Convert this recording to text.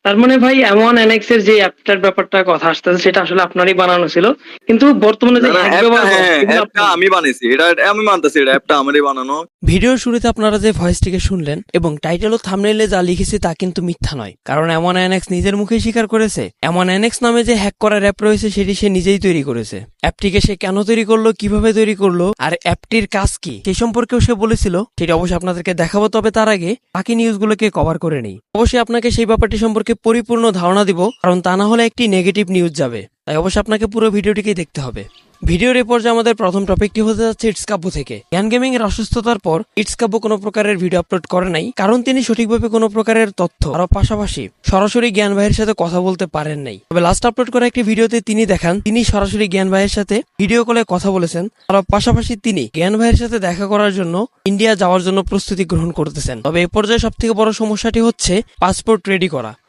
তার মানে ভাই এমন এনএক্স এর যে অ্যাপটার ব্যাপারটা কথা আসতেছে সেটা আসলে আপনারই বানানো ছিল, কিন্তু বর্তমানে না যে না, হ্যাক অ্যাপটা, ব্যবহার করে হ্যাঁ সেগুলো অ্যাপটা আপনার। আমি বানাইছি, এটা আমি মানতেছি, এটা অ্যাপটা আমারই বানানো। ভিডিওর শুরুতে আপনারা যে ভয়েসটিকে শুনলেন এবং টাইটেল ও থাম্বনেইলে যা লিখেছি তা কিন্তু মিথ্যা নয়, কারণ এমন এনএক্স নিজের মুখেই স্বীকার করেছে এমন এনএক্স নামে যে হ্যাক করার অ্যাপ রয়েছে সেটি সে নিজেই তৈরি করেছে। অ্যাপটিকে সে কেন তৈরি করলো, কিভাবে তৈরি করলো আর অ্যাপটির কাজ কি সেই সম্পর্কেও সে বলেছিল, সেটা অবশ্যই আপনাদেরকে দেখাবো। তবে তার আগে বাকি নিউজগুলোকে কভার করে নেই। অবশ্যই আপনাকে সেই ব্যাপারটি সম্পর্কে পরিপূর্ণ ধারণা দিব, কারণ তা না হলে একটি নেগেটিভ নিউজ যাবে। তাই অবশ্যই আপনাকে পুরো ভিডিওটিকেই দেখতে হবে। ভিডিওর এ পর্যায়ে আমাদের প্রথম টপিকটি হতে যাচ্ছে ইটস কাব্য থেকে। জ্ঞান গেমিং এর অসুস্থতার পর ইটস কাব্য কোনো প্রকারের ভিডিও আপলোড করে নাই, কারণ তিনি সঠিকভাবে কোনো প্রকারের তথ্য আরো পাশাপাশি সরাসরি জ্ঞান ভাইয়ের সাথে কথা বলতে পারেন নাই। তবে লাস্ট আপলোড করা একটি ভিডিওতে তিনি দেখান তিনি সরাসরি জ্ঞান ভাইয়ের সাথে ভিডিও কলে কথা বলেছেন, আরো পাশাপাশি তিনি জ্ঞান ভাইয়ের সাথে দেখা করার জন্য ইন্ডিয়া যাওয়ার জন্য প্রস্তুতি গ্রহণ করতেছেন। তবে এ পর্যায়ে সব থেকে বড় সমস্যাটি হচ্ছে পাসপোর্ট রেডি করা।